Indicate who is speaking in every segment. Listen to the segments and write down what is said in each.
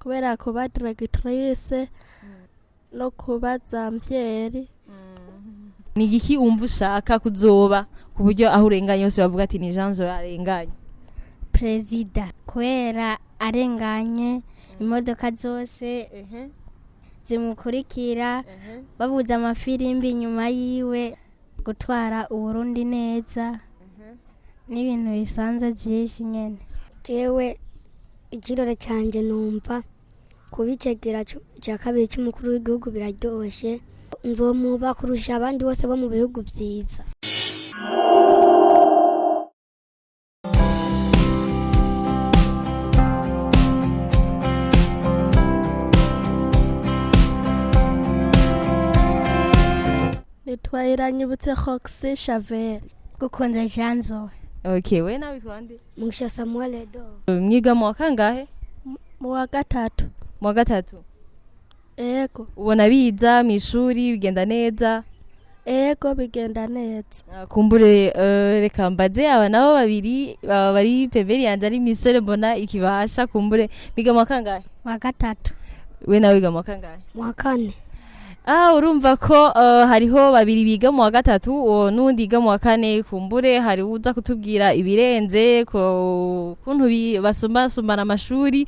Speaker 1: kubera kuba directrice no kuba zamvyeri.
Speaker 2: Ni igiki wumva ushaka kuzoba ku buryo aho urenganye hose bavuga ati ni Jean Zoe arenganye?
Speaker 3: Perezida kubera arenganye imodoka zose zimukurikira babuza amafirimbi inyuma yiwe gutwara Uburundi neza n'ibintu bisanzwe byinshi nyene.
Speaker 4: Jewe ikirore canje numva kubicegera cya kabiri cy'umukuru w'igihugu biraryoshe, nzomuba kurusha abandi bose bo mu bihugu vyiza.
Speaker 1: Nitwairanyibutse Roxy Chavert.
Speaker 3: Gukunze Jean Zoe.
Speaker 2: Okay, we nawe twande?
Speaker 4: Musha Samuel Edo.
Speaker 2: Mwiga mu kangahe?
Speaker 1: Mu wa gatatu.
Speaker 2: Mu wa gatatu.
Speaker 1: Ego.
Speaker 2: Ubona biza mu ishuri bigenda neza?
Speaker 1: Ego bigenda neza.
Speaker 2: Kumbure reka mbaze aba nabo babiri bari pembeni yanje ari misore mbona ikibasha kumbure biga mu kangahe?
Speaker 3: Mu wa gatatu.
Speaker 2: We nawe wiga mu kangahe?
Speaker 4: Mu wa kane.
Speaker 2: Urumva ko hariho babiri biga mu wa gatatu n'undi yiga mu wa kane, kumbure hari uza kutubwira ibirenze kuntu basumbana amashuri.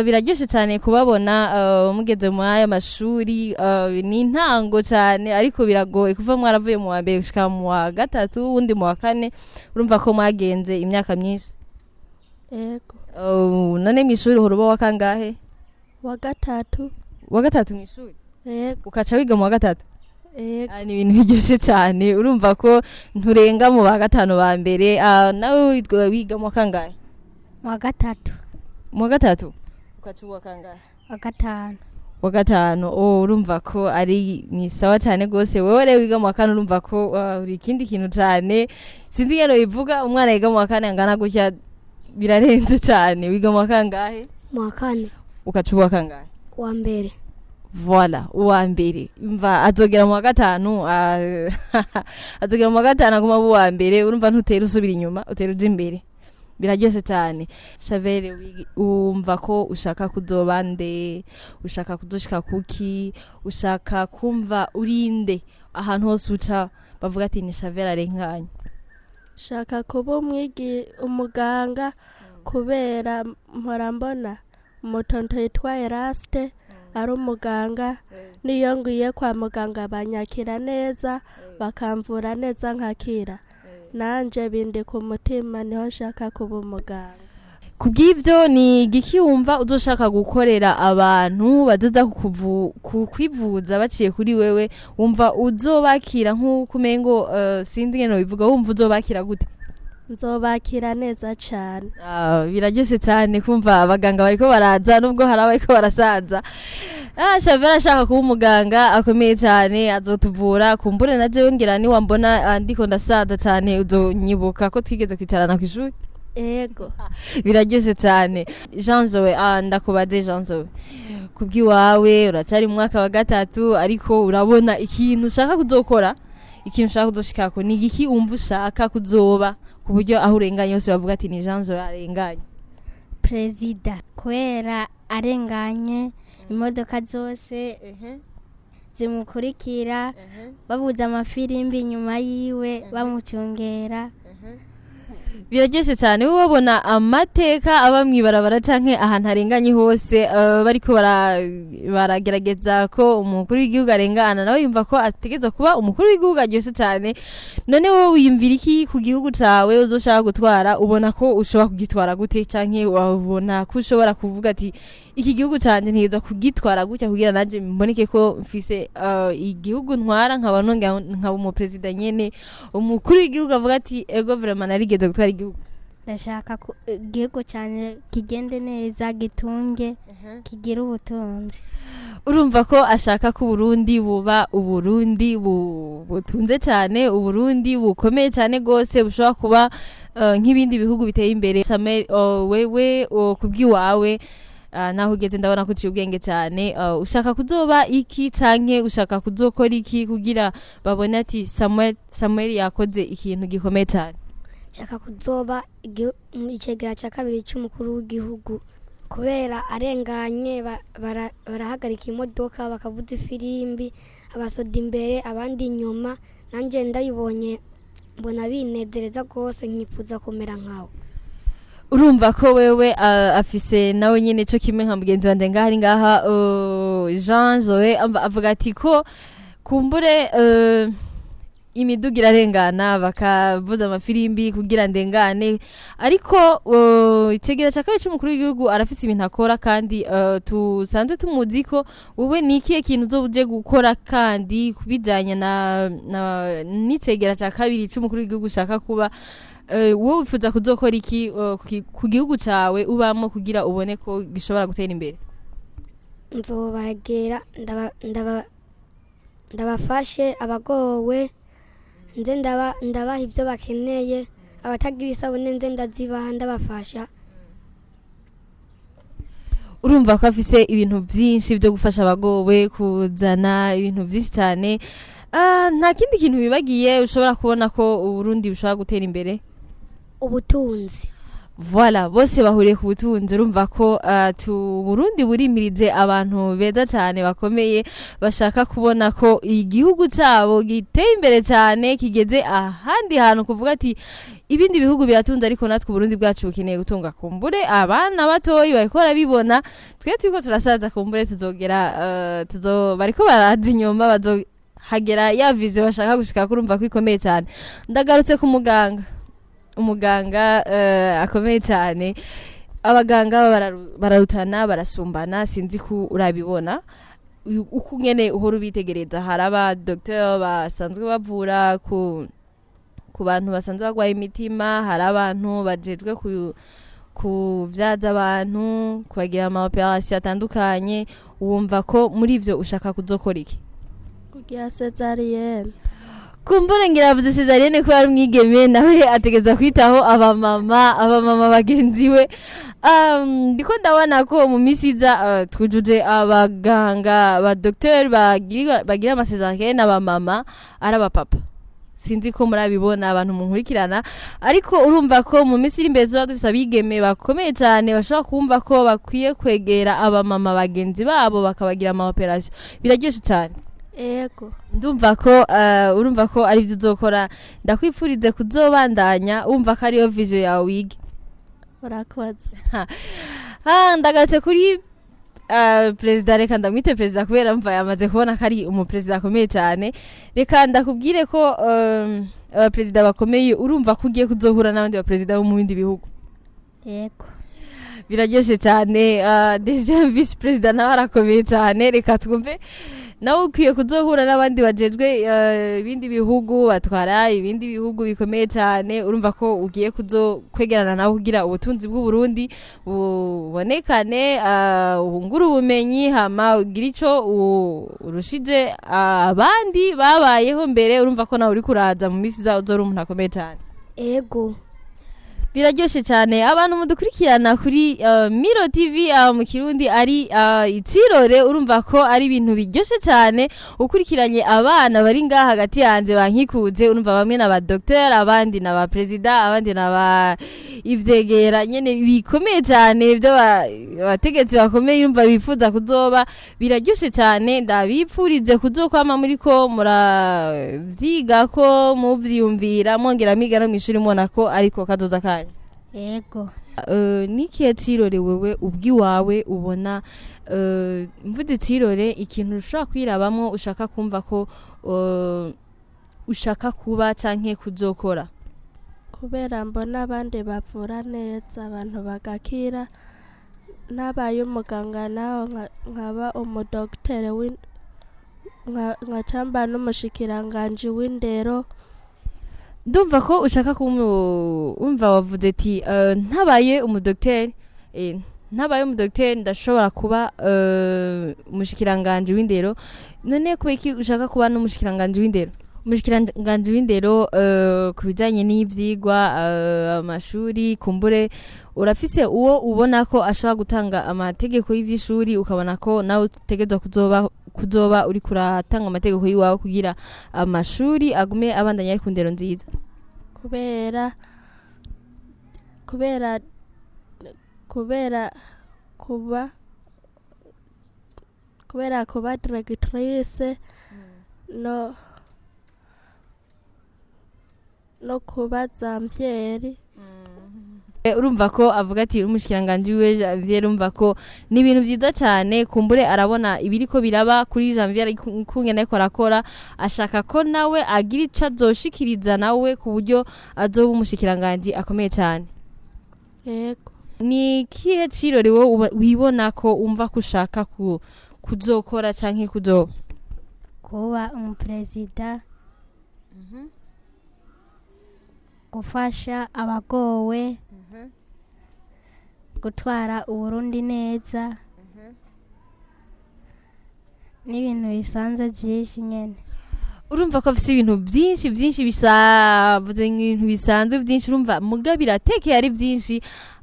Speaker 2: Biraryoshe cyane kubabona mugeze mu aya mashuri, ni intango cyane ariko biragoye kuva mwaravuye mu wa mbere gushika mu wa gatatu undi mu wa kane. Urumva ko mwagenze imyaka myinshi.
Speaker 1: Ego.
Speaker 2: None mu ishuri uruba wa kangahe?
Speaker 1: Wa gatatu.
Speaker 2: Wa gatatu mu ishuri?
Speaker 1: Ego.
Speaker 2: Ukaca wiga mu wa gatatu?
Speaker 1: Ego.
Speaker 2: Ni ibintu biryoshe cyane. Urumva ko nturenga mu wa gatanu ba mbere. Nawe wiga mu wa kangahe?
Speaker 3: Mu wa gatatu.
Speaker 2: Mu wa gatatu? Ukaca uwa kangahe?
Speaker 3: Wa gatanu.
Speaker 2: Wa gatanu. Urumva ko ari ni sawa cyane gose. Wewe rero wiga mu wa kane urumva ko uri ikindi kintu cyane. Sinzi ngero bivuga umwana yiga mu wa kane angana gutya birarenze cyane. Wiga mu wa kangahe?
Speaker 4: Mu wa kane.
Speaker 2: Ukaca uwa kangahe?
Speaker 4: Wa mbere.
Speaker 2: Voilà, uwa mbere. Umva azogera mu wa gatanu, azogera mu wa gatanu aguma uwa mbere, urumva ntutera usubira inyuma, utera uje imbere. Biraryoshe cyane. Chavert, umva ko ushaka kuzoba nde, ushaka kuzoshika kuki, ushaka kumva urinde ahantu hose uca bavuga ati ni Chavert arenganye?
Speaker 1: Shaka kuba umuganga kubera mpora mbona umutonto yitwa Eraste ari umuganga, niyo ngiye kwa muganga banyakira neza bakamvura neza nkakira. Nanje bindi ku mutima niho nshaka kuba umuganga.
Speaker 2: Kubw'ibyo ni igiki wumva uzoshaka gukorera abantu bazoza kukwivuza baciye kuri wewe, wumva uzobakira nk'uko umengo sinzi ngene bivuga, wumva uzobakira gute?
Speaker 1: Nzobakira neza cyane.
Speaker 2: Biraryoshe cyane kumva abaganga bariko baraza nubwo hari abariko barasaza. Chavert ashaka kuba umuganga akomeye cyane, azotuvura. Kumbure na jewe ngira ni wambona ndiko ndasaza cyane uzonyibuka ko twigeze kwicarana ku ishuri.
Speaker 1: Ego.
Speaker 2: Biraryoshe cyane. Jean Zoe, ndakubaze Jean Zoe, kubw'iwawe uracari mu mwaka wa gatatu ariko urabona ikintu ushaka kuzokora, ikintu ushaka kuzoshikako, ni igiki wumva ushaka kuzoba ku buryo aho urenganye hose bavuga ati ni Jean Zoe arenganye?
Speaker 3: Perezida kubera arenganye imodoka zose zimukurikira babuza amafirimbi inyuma yiwe bamucungera.
Speaker 2: Biraryoshe cyane. Wowe wabona amateka aba mwibarabara canke ahantu arenganye hose bariko baragerageza ko umukuru w'igihugu arengana, nawe yumva ko ategezwa kuba umukuru w'igihugu aryoshe cyane. None wowe wiyumvira iki ku gihugu cawe uzoshaka gutwara? Ubona ko ushobora kugitwara gute, canke wabona ko ushobora kuvuga ati iki gihugu canje ntizo kugitwara gutya kugira nanje mboneke ko mfise igihugu ntwara nkaba nonga nkaba umupresident nyene umukuru w'igihugu avuga ati ego vraiment narigeze gutwara igihugu?
Speaker 3: Ndashaka igihugu cyane kigende neza, gitunge, kigira ubutunzi.
Speaker 2: Urumva ko ashaka ko Burundi buba Uburundi butunze cyane, Uburundi bukomeye cyane gose bushobora kuba nk'ibindi bihugu biteye imbere. Wewe kubw'iwawe naho ugeze ndabona ko uciye ubwenge cyane, ushaka kuzoba iki canke ushaka kuzokora iki kugira babone ati Samuel yakoze ikintu gikomeye cyane?
Speaker 4: Shaka kuzoba icegera cya kabiri cy'umukuru w'igihugu kubera arenganye barahagarika imodoka bakavuza ifirimbi abasoda imbere abandi inyuma nanjye ndabibonye mbona binezereza rwose nkifuza kumera nkawe.
Speaker 2: urumva ko wewe afise nawe nyene cyo kimwe nka mugenzi wanje ngahari ngaha Jean Zoe avuga ati ko kumbure imiduga irarengana bakavuza amafirimbi kugira ndengane ariko icegera cya kabiri cy'umukuru w'igihugu arafise ibintu akora kandi tusanzwe tumuzi ko wowe ni ikihe kintu uzobuje gukora kandi kubijanye n'icegera cya kabiri cy'umukuru w'igihugu ushaka kuba wowe wifuza kuzokora iki ku gihugu cawe ubamo kugira ubone ko gishobora gutera imbere?
Speaker 4: Nzobagera ndabafashe abagowe nze ndabaha ibyo bakeneye abatagira isabune nze ndazibaha ndabafasha.
Speaker 2: urumva ko afise ibintu byinshi byo gufasha abagowe kuzana ibintu byinshi cyane. Nta kindi kintu bibagiye ushobora kubona ko Uburundi bushobora gutera imbere?
Speaker 4: Ubutunzi.
Speaker 2: Voilà, bose bahuriye ku butunzi. Urumva ko Burundi burimirije abantu beza cyane bakomeye bashaka kubona ko igihugu cyabo giteye imbere cyane kigeze ahandi hantu kuvuga ati ibindi bihugu biratunze ariko natwe Burundi bwacu bukeneye gutunga. Kumbure abana batoyi bariko barabibona twe turiko turasaza kumbure tuzogera bariko baraza inyuma bazohagera ya vision bashaka gushika kurumva ko ikomeye cyane. Ndagarutse ku umuganga akomeye cyane. Abaganga bararutana barasumbana sinzi ko urabibona uko ngene uhora ubitegereza. hari aba docteur basanzwe bavura ku bantu basanzwe bagwaye imitima, hari abantu bajejwe kubyaza abantu kubagira ama operation atandukanye. Wumva ko muri ivyo ushaka kuzokora iki?
Speaker 1: kugira cesarienne.
Speaker 2: Kumbure ngira avuze cesarienne ko ari umwigeme nawe ategeza kwitaho abamama bagenzi we. Ndiko ndabona ko mu misiza twujuje abaganga ba docteur bagira ama cesarienne abamama ari abapapa. Sinzi ko murabibona abantu munkurikirana ariko urumva ko mu misi imbere dufise abigeme bakomeye cyane bashobora kumva ko bakwiye kwegera abamama bagenzi babo bakabagira ama operation. Biraryoshe cyane.
Speaker 1: Ego.
Speaker 2: Ndumva ko urumva ko ari byo uzokora. Ndakwifurize kuzobandanya umva ko ariyo vision yawe wige.
Speaker 1: Urakoze.
Speaker 2: Ndagatse kuri perezida. Reka ndamwite perezida kubera mva yamaze kubona ko ari umuperezida akomeye cyane. Reka ndakubwire ko abaperezida bakomeye urumva ko ugiye kuzohura n'abandi baperezida bo mu bindi bihugu.
Speaker 3: Yego.
Speaker 2: Biraryoshe cyane. Deuxième vice president nawe arakomeye cyane. Reka twumve nawe ukwiye kuzohura n'abandi bajejwe ibindi bihugu batwara ibindi bihugu bikomeye cyane. Urumva ko ugiye kwegerana nawe kugira ubutunzi bw'u Burundi bubonekane, uhungura ubumenyi hama ugira ico urushije abandi babayeho mbere. Urumva ko nawe uri kuraza mu misi za uzora umuntu akomeye cyane.
Speaker 4: Ego.
Speaker 2: Biraryoshe cyane. Abantu mudukurikirana kuri Miro TV mu Kirundi ari Icirore. Urumva ko ari ibintu biryoshe cyane ukurikiranye abana bari ngaha hagati yanje bankikuze. Urumva bamwe na ba docteur abandi na ba president abandi na ba ivyegera nyene bikomeye cyane byo bategetsi bakomeye urumva bifuza kuzoba. Biraryoshe cyane. Ndabipfurize kuzokwama muri ko muravyiga ko muvyiyumvira mwongera migana mu ishuri mubona ko ariko kazoza kanyu.
Speaker 3: Yego.
Speaker 2: Nikihe Cirore wewe ubwiwawe ubona mvuze Cirore ikintu ushobora kwirabamwo ushaka kumva ko ushaka kuba canke kuzokora?
Speaker 1: Kubera mbona abandi bavura neza abantu bagakira. Nabaye umuganga naho nkaba umudoktere nkacamba n'umushikiranganje w'indero.
Speaker 2: Ndumva ko ushaka kumva wavuze ati ntabaye umudoktere ndashobora kuba umushikiranganje w'indero. None kubeki ushaka kuba n'umushikiranganje w'indero? Umushikiranganje w'indero kubijanye n'ivyigwa amashuri kumbure urafise uwo ubona ko ashobora gutanga amategeko y'ivyishuri ukabona ko nawe utegezwa kuzoba uri kuratanga amategeko yiwawe kugira amashuri agume abandanya ari ku ndero nziza.
Speaker 1: kubera kuba directrice no kuba zamvyeri.
Speaker 2: Urumva ko avuga ati umushikiranganje we Janvier, urumva ko ni ibintu byiza cyane, kumbure arabona ibiriko biraba kuri Janvier kungene ariko arakora, ashaka ko nawe agira ico azoshikiriza nawe ku buryo azoba umushikiranganje akomeye cyane.
Speaker 1: Yego.
Speaker 2: Ni kihe cirori wowe wibona ko umva kushaka kuzokora canke kuzoba?
Speaker 3: kuba umuperezida, gufasha abagowe, gutwara Uburundi neza, n'ibintu bisanzwe byinshi nyene.
Speaker 2: Urumva ko afise ibintu byinshi bisavuze nk'ibintu bisanzwe byinshi, urumva mugabira tekeye ari byinshi,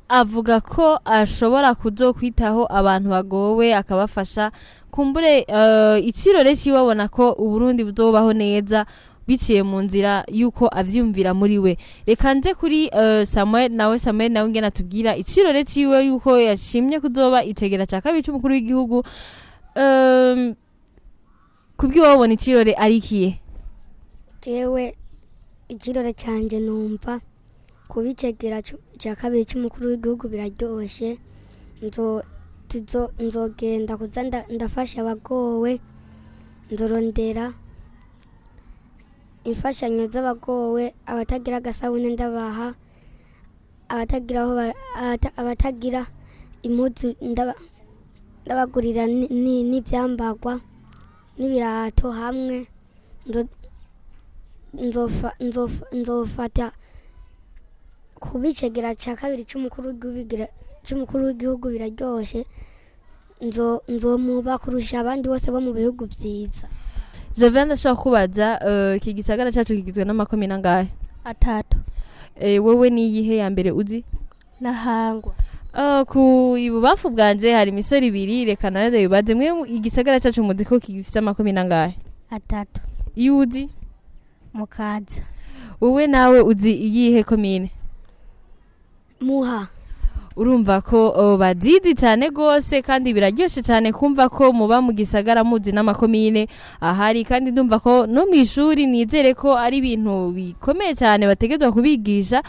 Speaker 2: avuga ko ashobora kuzokwitaho abantu bagowe akabafasha, kumbure icirore ciwabona ko Uburundi buzobaho neza biciye mu nzira yuko avyumvira muri we. Reka nze kuri Samuel nawe ngena atubwira icirore ciwe yuko yashimye kuzoba itegera ca kabiri c'umukuru w'igihugu. Kubwi wabona icirore arikiye?
Speaker 4: Jewe ikirore canje numva kubicegera ca kabiri c'umukuru w'igihugu biraryoshe. Nzogenda kuza ndafasha abagowe, nzorondera imfashanyo z'abagowe, abatagira agasabune ndabaha, abatagira impuzu ndabagurira n'ivyambagwa n'ibirato hamwe. Nzofata kubicegera ca kabiri c'umukuru w'igihugu biraryoshe, nzomuba kurusha abandi bose bo mu bihugu vyiza.
Speaker 2: Javier, ndashaka kubaza iki gisagara cyacu kigizwe n'amakomine angahe?
Speaker 1: 3.
Speaker 2: Wowe ni iyihe ya mbere uzi?
Speaker 1: Nahangwa.
Speaker 2: Ku ibubafu bwanje hari imisoro 2, reka nayo ndabibaze. Mwe igisagara cyacu muzi ko kigifise amakomine angahe?
Speaker 3: 3.
Speaker 2: Iyo uzi?
Speaker 3: Mukaza.
Speaker 2: Wowe nawe uzi iyihe komine?
Speaker 4: Muha.
Speaker 2: Urumva ko bazizi cyane gose, kandi biraryoshe cyane kumva ko muba mu gisagara muzi n'amakomine ahari, kandi ndumva ko no mwishuri nizere ko ari ibintu bikomeye cyane bategezwa kubigisha.